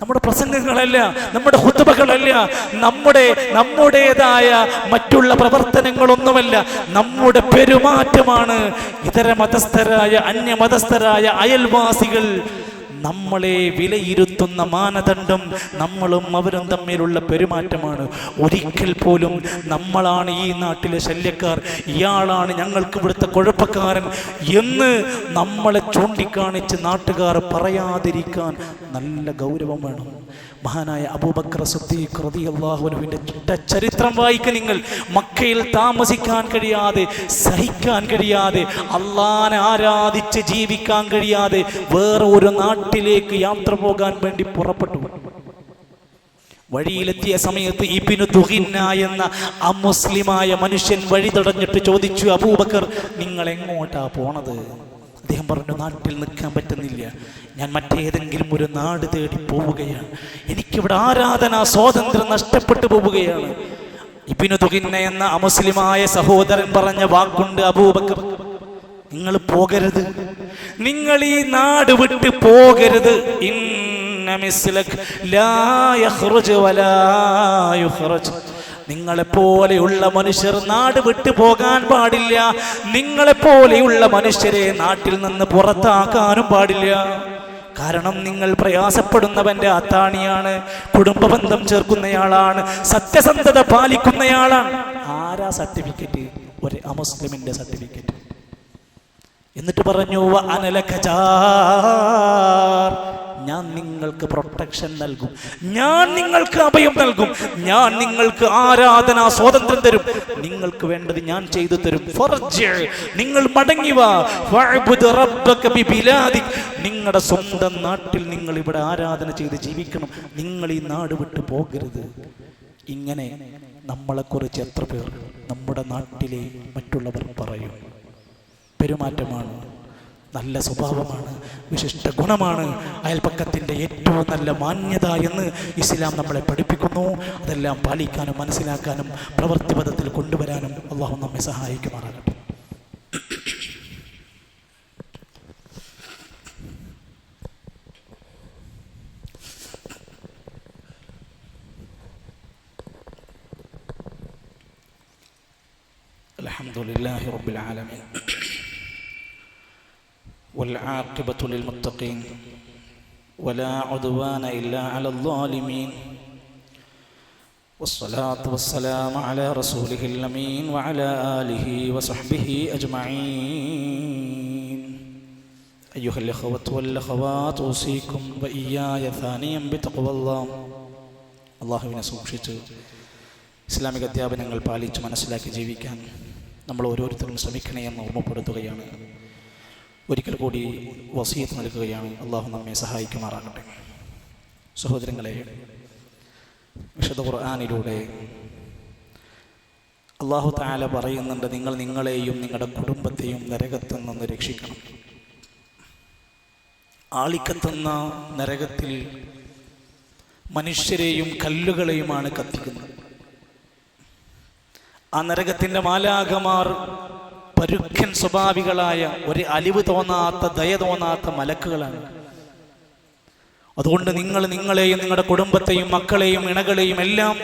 നമ്മുടെ പ്രസംഗങ്ങളല്ല, നമ്മുടെ ഖുത്ബകളല്ല, നമ്മുടേതായ മറ്റുള്ള പ്രവർത്തനങ്ങളൊന്നുമല്ല, നമ്മുടെ പെരുമാറ്റമാണ് ഇതര മതസ്ഥരായ, അന്യമതസ്ഥരായ അയൽവാസികൾ നമ്മളെ വിലയിരുത്തുന്ന മാനദണ്ഡം നമ്മളും അവരും തമ്മിലുള്ള പെരുമാറ്റമാണ്. ഒരിക്കൽ പോലും നമ്മളാണ് ഈ നാട്ടിലെ ശല്യക്കാർ, ഇയാളാണ് ഞങ്ങൾക്ക് ഇവിടുത്തെ കുഴപ്പക്കാരൻ എന്ന് നമ്മളെ ചൂണ്ടിക്കാണിച്ച് നാട്ടുകാർ പറയാതിരിക്കാൻ നല്ല ഗൗരവം വേണം. മഹാനായ അബൂബക്കർ സിദ്ദീഖ് റളിയല്ലാഹു അൻഹുവിന്റെ ചരിത്രം വായിക്കുക നിങ്ങൾ. മക്കയിൽ താമസിക്കാൻ കഴിയാതെ, സഹിക്കാൻ കഴിയാതെ, അള്ളാനെ ആരാധിച്ച് ജീവിക്കാൻ കഴിയാതെ വേറെ ഒരു നാട്ടിലേക്ക് യാത്ര പോകാൻ വേണ്ടി പുറപ്പെട്ടു. വഴിയിലെത്തിയ സമയത്ത് ഇബ്നു ദുഗിന്ന എന്ന അമുസ്ലിമായ മനുഷ്യൻ വഴി തടഞ്ഞിട്ട് ചോദിച്ചു, അബൂബക്കർ നിങ്ങൾ എങ്ങോട്ടാ പോണത്? അദ്ദേഹം പറഞ്ഞു, നാട്ടിൽ നിൽക്കാൻ പറ്റുന്നില്ല, ഞാൻ മറ്റേതെങ്കിലും ഒരു നാട് തേടി പോവുകയാണ്, എനിക്കിവിടെ ആരാധനാ സ്വാതന്ത്ര്യം നഷ്ടപ്പെട്ടു പോവുകയാണ്. ഇബ്നു ദുഗിന്ന എന്ന അമുസ്ലിമായ സഹോദരൻ പറഞ്ഞ വാക്കുണ്ട്, അബൂബക്കർ നിങ്ങൾ പോകരുത്, നിങ്ങൾ ഈ നാട് വിട്ട് പോകരുത്. നിങ്ങളെപ്പോലെയുള്ള മനുഷ്യർ നാട് വിട്ടു പോകാൻ പാടില്ല. നിങ്ങളെപ്പോലെയുള്ള മനുഷ്യരെ നാട്ടിൽ നിന്ന് പുറത്താക്കാനും പാടില്ല. കാരണം നിങ്ങൾ പ്രയാസപ്പെടുന്നവന്റെ അത്താണിയാണ്, കുടുംബബന്ധം ചേർക്കുന്നയാളാണ്, സത്യസന്ധത പാലിക്കുന്നയാളാണ്. ആരാ സർട്ടിഫിക്കറ്റ്? ഒരു അമുസ്ലിമിന്റെ സർട്ടിഫിക്കറ്റ്. എന്നിട്ട് പറഞ്ഞു, ഞാൻ നിങ്ങൾക്ക് പ്രൊട്ടക്ഷൻ നൽകും, ഞാൻ നിങ്ങൾക്ക് അഭയം നൽകും, ഞാൻ നിങ്ങൾക്ക് ആരാധനാ സ്വാതന്ത്ര്യം തരും, നിങ്ങൾക്ക് വേണ്ടത് ഞാൻ ചെയ്തു തരും. നിങ്ങൾ മടങ്ങി വാ, നിങ്ങളുടെ സ്വന്തം നാട്ടിൽ നിങ്ങൾ ഇവിടെ ആരാധന ചെയ്ത് ജീവിക്കണം, നിങ്ങൾ ഈ നാട് വിട്ടു പോകരുത്. ഇങ്ങനെ നമ്മളെക്കുറിച്ച് എത്ര പേർ നമ്മുടെ നാട്ടിലെ മറ്റുള്ളവർ പറയും? പെരുമാറ്റമാണ്, നല്ല സ്വഭാവമാണ്, വിശിഷ്ട ഗുണമാണ് അയൽപക്കത്തിൻ്റെ ഏറ്റവും നല്ല മാന്യത എന്ന് ഇസ്ലാം നമ്മളെ പഠിപ്പിക്കുന്നു. അതെല്ലാം പാലിക്കാനും മനസ്സിലാക്കാനും പ്രവൃത്തിപഥത്തിൽ കൊണ്ടുവരാനും അള്ളാഹു നമ്മെ സഹായിക്കുമാറാകട്ടെ. അൽഹംദുലില്ലാഹി റബ്ബിൽ ആലമീൻ والعاقبة للمتقين ولا عدوان إلا على الظالمين والصلاة والسلام على رسوله الأمين وعلى آله وصحبه أجمعين. أيها الأخوة والأخوات أوصيكم وإياي ثانيا بتقوى الله. അള്ളാഹുവിനെ സൂക്ഷിച്ച് ഇസ്ലാമിക അധ്യാപനങ്ങൾ പാലിച്ച് മനസ്സിലാക്കി ജീവിക്കാൻ നമ്മൾ ഓരോരുത്തരും ശ്രമിക്കണേ എന്ന് ഓർമ്മപ്പെടുത്തുകയാണ്. ഒരിക്കൽ കൂടി വസിയത്ത് നൽകുകയാണ്. അള്ളാഹു നമ്മെ സഹായിക്കുമാറാകട്ടെ. സഹോദരങ്ങളെ, വിശുദ്ധ ഖുർആനിലൂടെ അള്ളാഹു തആല പറയുന്നുണ്ട്, നിങ്ങൾ നിങ്ങളെയും നിങ്ങളുടെ കുടുംബത്തെയും നരകത്തിൽ നിന്ന് രക്ഷിക്കണം. ആളിക്കത്തുന്ന നരകത്തിൽ മനുഷ്യരെയും കല്ലുകളെയുമാണ് കത്തിക്കുന്നത്. ആ നരകത്തിൻ്റെ മാലാഖമാർ പരുക്കൻ സ്വഭാവികളായ, ഒരു അലിവ് തോന്നാത്ത, ദയ തോന്നാത്ത മലക്കുകളാണ്. അതുകൊണ്ട് നിങ്ങൾ നിങ്ങളെയും നിങ്ങളുടെ കുടുംബത്തെയും മക്കളെയും ഇണകളെയും എല്ലാം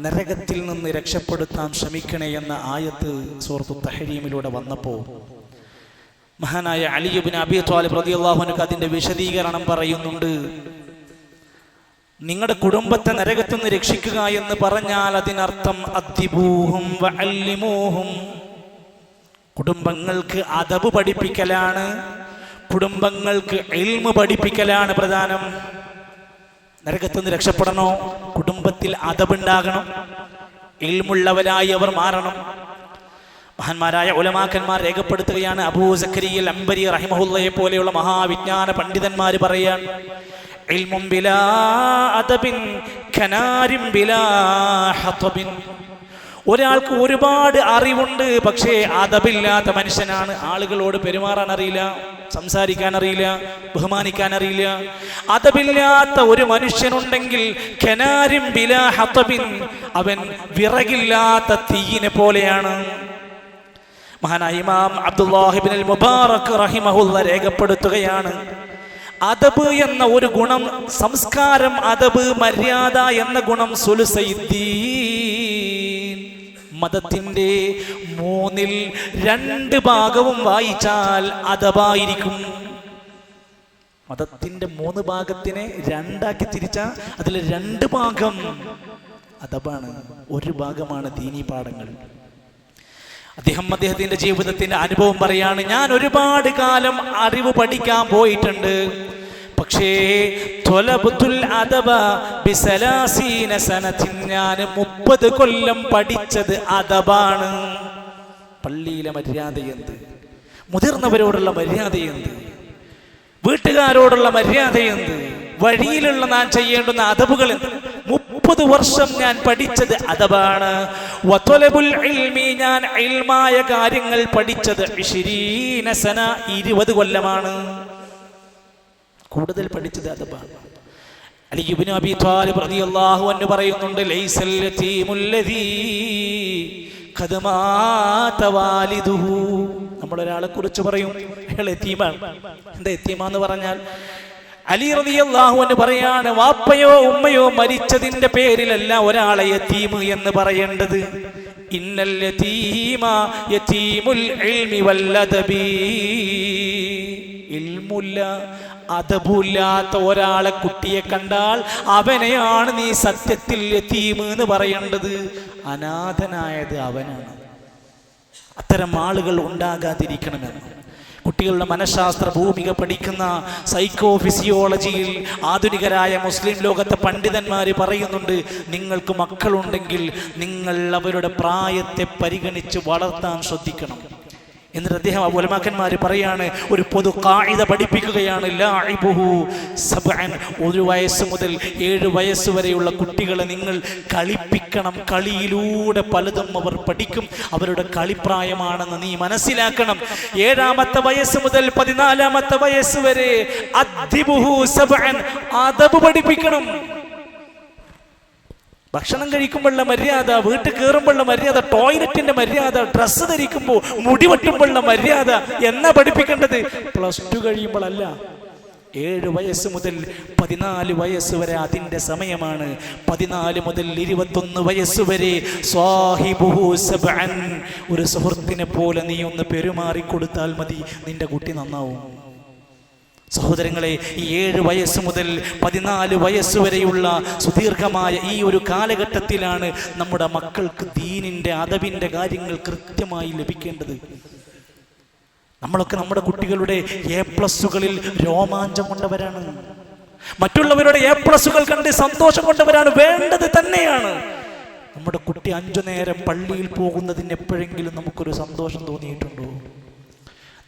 നരകത്തിൽ നിന്ന് രക്ഷപ്പെടുത്താൻ ശ്രമിക്കണേ എന്ന ആയത്ത് സൂറത്തു തഹരീമിലൂടെ വന്നപ്പോൾ മഹാനായ അലി ഇബ്നു അബീ ത്വാലിബ് റളിയല്ലാഹു അൻഹു അതിന്റെ വിശദീകരണം പറയുന്നുണ്ട്. നിങ്ങളുടെ കുടുംബത്തെ നരകത്തിൽ നിന്ന് രക്ഷിക്കുക എന്ന് പറഞ്ഞാൽ അതിനർത്ഥം അദ്ദിബൂഹും വഅല്ലിമൂഹും, കുടുംബങ്ങൾക്ക് അദബ് പഠിപ്പിക്കലാണ്, കുടുംബങ്ങൾക്ക് ഇൽമ് പഠിപ്പിക്കലാണ് പ്രധാനം. നരകത്തിൽ നിന്ന് രക്ഷപ്പെടണോ? കുടുംബത്തിൽ അദബ് ഉണ്ടാകണം, ഇൽമുള്ളവരായി അവർ മാറണം. മഹാന്മാരായ ഉലമാക്കന്മാർ രേഖപ്പെടുത്തുകയാണ്, അബൂ സക്കരിയ്യൽ അംബരി റഹിമഹുല്ലയെ പോലെയുള്ള മഹാവിജ്ഞാന പണ്ഡിതന്മാർ പറയാൻ, ഇൽമും ബിലാ അദബിൻ കനാരിൻ ബിലാ ഹതബിൻ. ഒരാൾക്ക് ഒരുപാട് അറിവുണ്ട്, പക്ഷേ അദബില്ലാത്ത മനുഷ്യനാണ്. ആളുകളോട് പെരുമാറാൻ അറിയില്ല, സംസാരിക്കാൻ അറിയില്ല, ബഹുമാനിക്കാൻ അറിയില്ല. അദബില്ലാത്ത ഒരു മനുഷ്യനുണ്ടെങ്കിൽ കനാരിൻ ബിലാ ഹതബിൻ, അവൻ വിറകില്ലാത്ത തീയിനെ പോലെയാണ്. മഹാനായ ഇമാം അബ്ദുല്ലാഹി ഇബ്നുൽ മുബാറക് റഹിമഹുല്ല രേഖപ്പെടുത്തുകയാണ്, അദബ് എന്ന ഒരു ഗുണം, സംസ്കാരം, അദബ്, മര്യാദ എന്ന ഗുണം സുലുസൈദ്ദീൻ, മതത്തിന്റെ 3/2 ഭാഗവും വായിച്ചാൽ അദബായിരിക്കും. മതത്തിന്റെ 3 ഭാഗത്തിനെ 2 തിരിച്ച അതിൽ 2 ഭാഗം അദബാണ്, 1 ഭാഗമാണ് ദീനീ പാഠങ്ങൾ. അദ്ദേഹത്തിന്റെ ജീവിതത്തിന്റെ അനുഭവം പറയാണ്, ഞാൻ ഒരുപാട് കാലം അറിവ് പഠിക്കാൻ പോയിട്ടുണ്ട്, പക്ഷേ ഞാൻ 30 കൊല്ലം പഠിച്ചത് അദബാണ്. പള്ളിയിലെ മര്യാദ എന്ത്, മുതിർന്നവരോടുള്ള മര്യാദ എന്ത്, വീട്ടുകാരോടുള്ള മര്യാദ എന്ത്, വഴിയിലുള്ള ഞാൻ ചെയ്യേണ്ടുന്ന അദബുകൾ എന്ത്. 30 വർഷം ഞാൻ പഠിച്ചത് അദബാണ്. ഞാൻ ഇൽമായ കാര്യങ്ങൾ പഠിച്ചത് 20 സന, 20 കൊല്ലമാണ്. കൂടുതൽ പഠിച്ചത് അദബാണ്. അലി ഇബ്നു അബീ ത്വാലിബ് റളിയല്ലാഹു അൻഹു പറയുന്നുണ്ട്, ലൈസൽ യതീമുല്ലദീ ഖദ് മാത വാലിദുഹു. നമ്മളൊരാളെ കുറിച്ച് പറയും അയാൾ യതീമാണ്. എന്താ യതീമാന്ന് പറഞ്ഞാൽ? അലി റളിയല്ലാഹു അൻഹു പറയാണ്, വാപ്പയോ ഉമ്മയോ മരിച്ചതിന്റെ പേരിലല്ല ഒരാളെ യതീം എന്ന് പറയേണ്ടത്. ഇന്നൽ യതീമ യതീമുൽ ഇൽമി വൽ അദബി. ഇൽമുല്ല അദബുല്ലാത്ത ഒരാളെ കുട്ടിയെ കണ്ടാൽ അവനെയാണ് നീ സത്യത്തിൽ യതീം എന്ന് പറയേണ്ടത്. അനാഥനായത് അവനാണ്. അത്തരം ആളുകൾ ഉണ്ടാകാതിരിക്കണമെന്ന് കുട്ടികളുടെ മനഃശാസ്ത്ര ഭൂമിക പഠിക്കുന്ന സൈക്കോ ഫിസിയോളജിയിൽ ആധുനികരായ മുസ്ലിം ലോകത്തെ പണ്ഡിതന്മാർ പറയുന്നുണ്ട്, നിങ്ങൾക്ക് മക്കളുണ്ടെങ്കിൽ നിങ്ങൾ അവരുടെ പ്രായത്തെ പരിഗണിച്ച് വളർത്താൻ ശ്രദ്ധിക്കണം. എന്നിട്ട് അദ്ദേഹം ഉലമാക്കന്മാർ പറയാണ്, ഒരു പൊതു ഖാഇദ പഠിപ്പിക്കുകയാണ്, ലാഇബുഹു സബ്അൻ. 1 വയസ്സ് മുതൽ 7 വയസ്സ് വരെയുള്ള കുട്ടികളെ നിങ്ങൾ കളിപ്പിക്കണം. കളിയിലൂടെ പലതും അവർ പഠിക്കും. അവരുടെ കളിപ്രായമാണെന്ന് നീ മനസ്സിലാക്കണം. 7ാമത്തെ വയസ്സ് മുതൽ 14ാമത്തെ വയസ്സ് വരെ അദ്ദിബുഹു സബ്അൻ, അദബ് പഠിപ്പിക്കണം. ഭക്ഷണം കഴിക്കുമ്പോഴുള്ള മര്യാദ, വീട്ടിൽ കയറുമ്പോഴുള്ള മര്യാദ, ടോയ്ലറ്റിന്റെ മര്യാദ, ഡ്രസ്സ് ധരിക്കുമ്പോൾ, മുടി വെട്ടുമ്പോഴുള്ള മര്യാദ എന്നാ പഠിപ്പിക്കേണ്ടത്? +2 കഴിയുമ്പോഴല്ല. 7 വയസ്സ് മുതൽ 14 വയസ്സ് വരെ അതിൻ്റെ സമയമാണ്. 14 മുതൽ 21 വയസ്സ് വരെ സ്വാഹിബുഹു സബ്അൻ, ഒരു സുഹൃത്തിനെ പോലെ നീ ഒന്ന് പെരുമാറിക്കൊടുത്താൽ മതി, നിന്റെ കുട്ടി നന്നാവും. സഹോദരങ്ങളെ, ഈ 7 വയസ്സ് മുതൽ 14 വയസ്സ് വരെയുള്ള സുദീർഘമായ ഈ ഒരു കാലഘട്ടത്തിലാണ് നമ്മുടെ മക്കൾക്ക് ദീനിന്റെ അദബിന്റെ കാര്യങ്ങൾ കൃത്യമായി ലഭിക്കേണ്ടത്. നമ്മളൊക്കെ നമ്മുടെ കുട്ടികളുടെ A+കളിൽ രോമാഞ്ചം കൊണ്ടവരാണ്. മറ്റുള്ളവരുടെ A+കൾ കണ്ട് സന്തോഷം കൊണ്ടവരാണ്. വേണ്ടത് തന്നെയാണ്. നമ്മുടെ കുട്ടി 5 നേരം പള്ളിയിൽ പോകുന്നതിന് എപ്പോഴെങ്കിലും നമുക്കൊരു സന്തോഷം തോന്നിയിട്ടുണ്ടോ?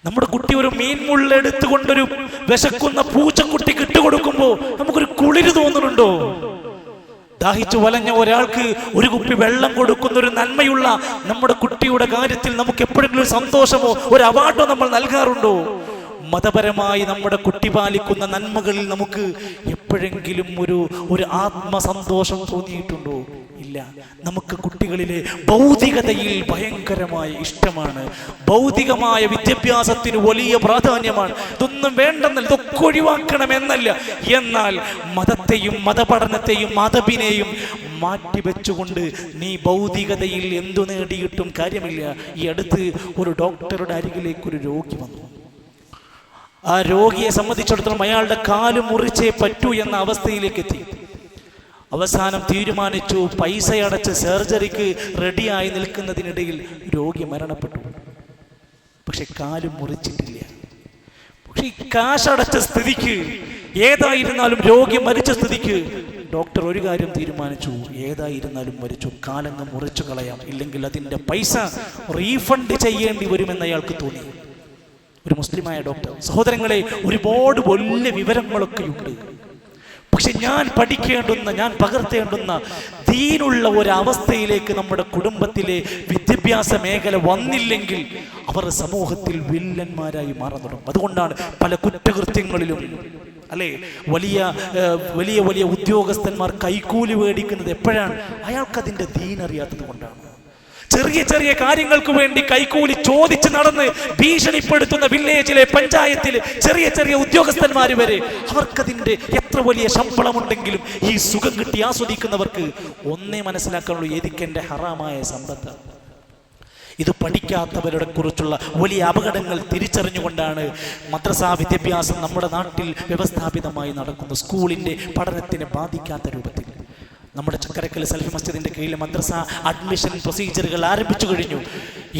നമ്മുടെ കുട്ടി ഒരു മീൻ മുള്ളെടുത്തുകൊണ്ടൊരു വിശക്കുന്ന പൂച്ചക്കുട്ടിക്ക് ഇട്ടുകൊടുക്കുമ്പോൾ നമുക്കൊരു കുളിര് തോന്നുന്നുണ്ടോ? ദാഹിച്ചു വലഞ്ഞ ഒരാൾക്ക് ഒരു കുപ്പി വെള്ളം കൊടുക്കുന്ന ഒരു നന്മയുള്ള നമ്മുടെ കുട്ടിയുടെ കാര്യത്തിൽ നമുക്ക് എപ്പോഴെങ്കിലും സന്തോഷമോ ഒരു അവാർഡോ നമ്മൾ നൽകാറുണ്ടോ? മതപരമായി നമ്മുടെ കുട്ടി പാലിക്കുന്ന നന്മകളിൽ നമുക്ക് എപ്പോഴെങ്കിലും ഒരു ആത്മസന്തോഷം തോന്നിയിട്ടുണ്ടോ? ഇല്ല. നമുക്ക് കുട്ടികളിലെ ഭൗതികതയിൽ ഭയങ്കരമായ ഇഷ്ടമാണ്. ഭൗതികമായ വിദ്യാഭ്യാസത്തിന് വലിയ പ്രാധാന്യമാണ്. ഇതൊന്നും വേണ്ടെന്നല്ല, ഇതൊക്കെ ഒഴിവാക്കണമെന്നല്ല. എന്നാൽ മതത്തെയും മതപഠനത്തെയും മതബിനെയും മാറ്റിവെച്ചുകൊണ്ട് നീ ഭൗതികതയിൽ എന്തു നേടിയിട്ടും കാര്യമില്ല. ഈ അടുത്ത് ഒരു ഡോക്ടറുടെ അരികിലേക്ക് ഒരു രോഗി വന്നു. ആ രോഗിയെ സംബന്ധിച്ചിടത്തോളം അയാളുടെ കാല് മുറിച്ചേ പറ്റൂ എന്ന അവസ്ഥയിലേക്ക് എത്തി. അവസാനം തീരുമാനിച്ചു, പൈസ അടച്ച് സർജറിക്ക് റെഡിയായി നിൽക്കുന്നതിനിടയിൽ രോഗി മരണപ്പെട്ടു. പക്ഷെ കാല് മുറിച്ചിട്ടില്ല. പക്ഷെ ഈ കാശടച്ച സ്ഥിതിക്ക്, ഏതായിരുന്നാലും രോഗി മരിച്ച സ്ഥിതിക്ക് ഡോക്ടർ ഒരു കാര്യം തീരുമാനിച്ചു, ഏതായിരുന്നാലും മരിച്ചു, കാലങ്ങ് മുറിച്ചു കളയാം, ഇല്ലെങ്കിൽ അതിൻ്റെ പൈസ റീഫണ്ട് ചെയ്യേണ്ടി വരുമെന്ന് അയാൾക്ക് തോന്നി. ഒരു മുസ്ലിമായ ഡോക്ടർ. സഹോദരങ്ങളെ, ഒരുപാട് വലിയ വിവരങ്ങളൊക്കെയുണ്ട്. പക്ഷെ ഞാൻ പഠിക്കേണ്ടുന്ന, ഞാൻ പകർത്തേണ്ടുന്ന ദീനുള്ള ഒരവസ്ഥയിലേക്ക് നമ്മുടെ കുടുംബത്തിലെ വിദ്യാഭ്യാസ മേഖല വന്നില്ലെങ്കിൽ അവർ സമൂഹത്തിൽ വില്ലന്മാരായി മാറാൻ തുടങ്ങും. അതുകൊണ്ടാണ് പല കുറ്റകൃത്യങ്ങളിലും അല്ലെ വലിയ വലിയ വലിയ ഉദ്യോഗസ്ഥന്മാർ കൈക്കൂലി മേടിക്കുന്നത് എപ്പോഴാണ്? അയാൾക്കതിൻ്റെ ദീൻ അറിയാത്തത് കൊണ്ടാണ്. ചെറിയ ചെറിയ കാര്യങ്ങൾക്ക് വേണ്ടി കൈക്കൂലി ചോദിച്ച് നടന്ന് ഭീഷണിപ്പെടുത്തുന്ന വില്ലേജിലെ പഞ്ചായത്തിലെ ചെറിയ ചെറിയ ഉദ്യോഗസ്ഥന്മാർ വരെ, അവർക്കതിൻ്റെ എത്ര വലിയ ശമ്പളമുണ്ടെങ്കിലും ഈ സുഖം കിട്ടി ആസ്വദിക്കുന്നവർക്ക് ഒന്നേ മനസ്സിലാക്കാനുള്ളൂ, എനിക്കെൻ്റെ ഹറാമായ സമ്പത്ത്. ഇത് പഠിക്കാത്തവരുടെ കുറിച്ചുള്ള വലിയ അപകടങ്ങൾ തിരിച്ചറിഞ്ഞുകൊണ്ടാണ് മദ്രസാ വിദ്യാഭ്യാസം നമ്മുടെ നാട്ടിൽ വ്യവസ്ഥാപിതമായി നടക്കുന്നത്. സ്കൂളിൻ്റെ പഠനത്തിനെ ബാധിക്കാത്ത രൂപത്തിൽ നമ്മുടെ ചക്കരക്കൽ സലഫി മസ്ജിദിന്റെ കീഴിൽ മദ്രസ അഡ്മിഷൻ പ്രൊസീജിയറുകൾ ആരംഭിച്ചു കഴിഞ്ഞു.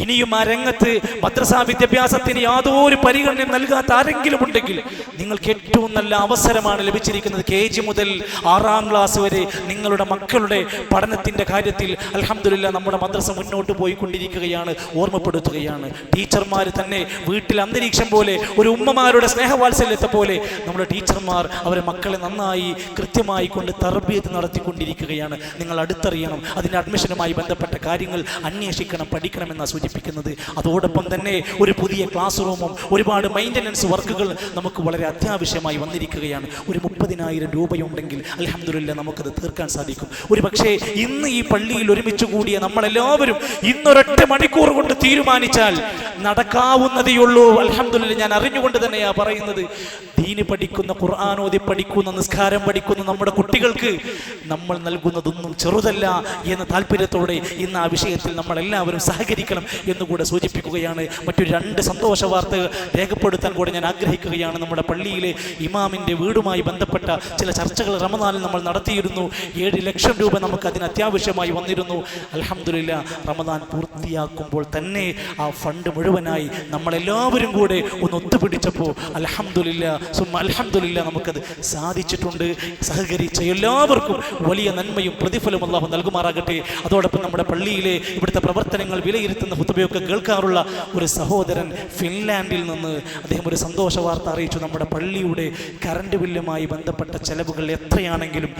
ഇനിയും ആ രംഗത്ത് മദ്രസാ വിദ്യാഭ്യാസത്തിന് യാതൊരു പരിഗണനയും നൽകാത്ത ആരെങ്കിലും ഉണ്ടെങ്കിൽ നിങ്ങൾക്ക് ഏറ്റവും നല്ല അവസരമാണ് ലഭിച്ചിരിക്കുന്നത്. KG മുതൽ 6ാം ക്ലാസ് വരെ നിങ്ങളുടെ മക്കളുടെ പഠനത്തിന്റെ കാര്യത്തിൽ അൽഹംദുലില്ലാ നമ്മുടെ മദ്രസ മുന്നോട്ട് പോയിക്കൊണ്ടിരിക്കുകയാണ്. ഓർമ്മപ്പെടുത്തുകയാണ്, ടീച്ചർമാർ തന്നെ വീട്ടിൽ അന്തരീക്ഷം പോലെ, ഒരു ഉമ്മമാരുടെ സ്നേഹവാത്സല്യത്തെ പോലെ നമ്മുടെ ടീച്ചർമാർ അവരെ മക്കളെ നന്നായി കൃത്യമായി കൊണ്ട് തർബിയത്ത് നടത്തിക്കൊണ്ടിരിക്കുക. നിങ്ങൾ അടുത്തറിയണം, അതിൻ്റെ അഡ്മിഷനുമായി ബന്ധപ്പെട്ട കാര്യങ്ങൾ അന്വേഷിക്കണം, പഠിക്കണമെന്നാണ് സൂചിപ്പിക്കുന്നത്. അതോടൊപ്പം തന്നെ ഒരു പുതിയ ക്ലാസ് റൂമും ഒരുപാട് മെയിൻ്റനൻസ് വർക്കുകൾ നമുക്ക് വളരെ അത്യാവശ്യമായി വന്നിരിക്കുകയാണ്. ഒരു 30,000 രൂപയുണ്ടെങ്കിൽ അൽഹംദുലില്ലാ നമുക്കത് തീർക്കാൻ സാധിക്കും. ഒരു പക്ഷേ ഇന്ന് ഈ പള്ളിയിൽ ഒരുമിച്ച് കൂടിയ നമ്മളെല്ലാവരും ഇന്നൊരൊറ്റ മണിക്കൂർ കൊണ്ട് തീരുമാനിച്ചാൽ നടക്കാവുന്നതേയുള്ളൂ. അൽഹംദുലില്ലാ, ഞാൻ അറിഞ്ഞുകൊണ്ട് തന്നെയാ പറയുന്നത്. ദീന് പഠിക്കുന്ന, ഖുർആൻ ഓതി പഠിക്കുന്ന, നിസ്കാരം പഠിക്കുന്ന നമ്മുടെ കുട്ടികൾക്ക് നമ്മൾ നൽകുന്നതൊന്നും ചെറുതല്ല എന്ന താല്പര്യത്തോടെ ഇന്ന് ആ വിഷയത്തിൽ നമ്മൾ എല്ലാവരും സഹകരിക്കണം എന്നുകൂടെ സൂചിപ്പിക്കുകയാണ്. മറ്റൊരു 2 സന്തോഷ വാർത്തകൾ രേഖപ്പെടുത്താൻ കൂടെ ഞാൻ ആഗ്രഹിക്കുകയാണ്. നമ്മുടെ പള്ളിയിലെ ഇമാമിൻ്റെ വീടുമായി ബന്ധപ്പെട്ട ചില ചർച്ചകൾ റമദാനിൽ നമ്മൾ നടത്തിയിരുന്നു. 7 ലക്ഷം രൂപ നമുക്ക് അതിന് അത്യാവശ്യമായി വന്നിരുന്നു. അൽഹംദുലില്ലാ, റമദാൻ പൂർത്തിയാക്കുമ്പോൾ തന്നെ ആ ഫണ്ട് മുഴുവനായി നമ്മളെല്ലാവരും കൂടെ ഒന്ന് ഒത്തുപിടിച്ചപ്പോൾ അൽഹംദുലില്ലാ അൽഹംദുലില്ലാ നമുക്കത് സാധിച്ചിട്ടുണ്ട്. സഹകരിച്ച എല്ലാവർക്കും വലിയ നന്മയും പ്രതിഫലവും അല്ലാഹു നൽകുമാറാകട്ടെ. അതോടൊപ്പം നമ്മുടെ പള്ളിയിലെ ഇവിടുത്തെ പ്രവർത്തനങ്ങൾ വിലയിരുത്തുന്ന ഹുതുബയൊക്കെ കേൾക്കാറുള്ള ഒരു സഹോദരൻ ഫിൻലാൻഡിൽ നിന്ന് അദ്ദേഹം ഒരു സന്തോഷ വാർത്ത അറിയിച്ചു. നമ്മുടെ പള്ളിയുടെ കറണ്ട് ബില്ലുമായി ബന്ധപ്പെട്ട ചെലവുകൾ എത്രയാണെങ്കിലും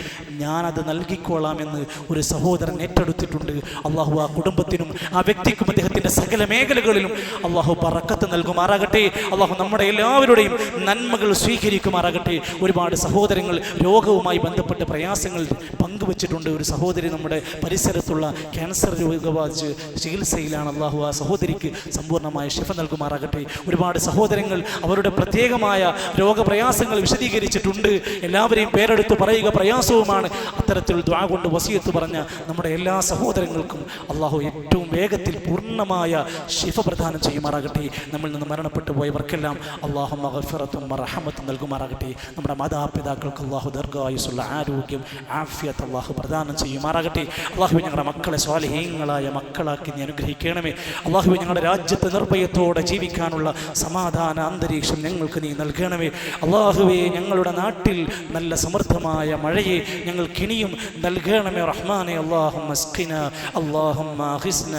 ഞാനത് നൽകിക്കോളാം എന്ന് ഒരു സഹോദരൻ ഏറ്റെടുത്തിട്ടുണ്ട്. അല്ലാഹു ആ കുടുംബത്തിനും ആ വ്യക്തിക്കും അദ്ദേഹത്തിൻ്റെ സകല മേഖലകളിലും അല്ലാഹു ബറക്കത്ത് നൽകുമാറാകട്ടെ. അല്ലാഹു നമ്മുടെ എല്ലാവരുടെയും നന്മകൾ സ്വീകരിക്കുമാറാകട്ടെ. ഒരുപാട് സഹോദരങ്ങൾ രോഗവുമായി ബന്ധപ്പെട്ട പ്രയാസങ്ങൾ പങ്കുവച്ചിട്ടുണ്ട്. ഒരു സഹോദരി നമ്മുടെ പരിസരത്തുള്ള ക്യാൻസർ രോഗബാധിച്ച് ചികിത്സയിലാണ്. അല്ലാഹു ആ സഹോദരിക്ക് സമ്പൂർണ്ണമായ ശിഫ നൽകുമാറാകട്ടെ. ഒരുപാട് സഹോദരങ്ങൾ അവരുടെ പ്രത്യേകമായ രോഗപ്രയാസങ്ങൾ വിശദീകരിച്ചിട്ടുണ്ട്. എല്ലാവരെയും പേരെടുത്ത് പറയുക പ്രയാസവുമാണ്. അത്തരത്തിൽ ദുആ കൊണ്ട് വസിയത്ത് പറഞ്ഞ നമ്മുടെ എല്ലാ സഹോദരങ്ങൾക്കും അല്ലാഹു ഏറ്റവും വേഗത്തിൽ പൂർണ്ണമായ ശിഫ പ്രദാനം ചെയ്യുമാറാകട്ടെ. നമ്മിൽ നിന്ന് മരണപ്പെട്ടു പോയവർക്കെല്ലാം അല്ലാഹു മഗ്ഫിറത്തും റഹ്മത്തും നൽകുമാറാകട്ടെ. നമ്മുടെ മാതാപിതാക്കൾക്ക് അല്ലാഹു ദീർഘായുസ്സുള്ള ആരോഗ്യം, ആഫിയത്ത് അല്ലാഹു പ്രദാനം ചെയ്യുമാറാകട്ടെ. അല്ലാഹുവേ, ഞങ്ങളുടെ മക്കളെ സ്വാലിഹീങ്ങളായ മക്കളാക്കി നീ അനുഗ്രഹിക്കണമേ. അല്ലാഹുവേ, ഞങ്ങളുടെ രാജ്യത്ത് നിർഭയത്തോടെ ജീവിക്കാനുള്ള സമാധാന അന്തരീക്ഷം ഞങ്ങൾക്ക് നീ നൽകണമേ. അല്ലാഹുവേ, ഞങ്ങളുടെ നാട്ടിൽ നല്ല സമൃദ്ധമായ മഴയെ ഞങ്ങൾക്ക് ഇനിയും നൽകണമേ റഹ്മാനെ. അല്ലാഹുമ്മ അസ്ഖിനാ അല്ലാഹുമ്മ അഖിസ്ന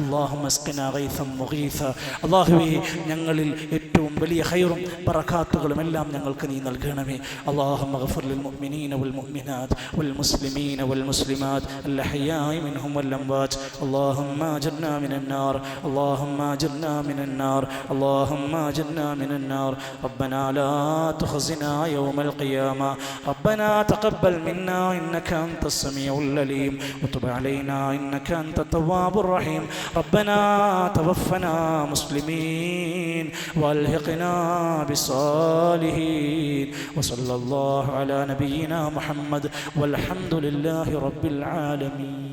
അല്ലാഹുമ്മ അസ്ഖിനാ ഗൈസൻ മുഗീസ. അല്ലാഹുവേ, ഞങ്ങളിൽ ഏറ്റവും വലിയ ഖൈറും ബറകാത്തുകളും എല്ലാം ഞങ്ങൾക്ക് നീ നൽകണമേ. അല്ലാഹുമ്മ ഗഫിർ ലിൽ മുഅ്മിനീന വൽ മുഅ്മിനാത്ത് വൽ മുസ്ലിമീന വൽ മുസ്ലിമാത്ത് അൽ അഹ്യാഇ മിൻഹും വൽ അംവാത്ത്. അല്ലാഹുമ്മ അജിർനാ മിനൻ നാർ അല്ലാഹുമ്മ അജിർനാ മിനൻ നാർ അല്ലാഹുമ്മ അജിർനാ മിനൻ നാർ. റബ്ബനാ ലാ തുഖ്സിനാ യൗമൽ ഖിയാമ. റബ്ബനാ തഖബ്ബൽ മിന്നാ ഇന്നക അൻതസ് സമീഉൽ അലീം വതുബ് അലൈനാ ഇന്നക അൻതത് തവ്വാബുർ റഹീം. റബ്ബനാ തവഫനാ മുസ്ലിമീൻ والحقنا بالصالحين وصلى الله على نبينا محمد والحمد لله رب العالمين.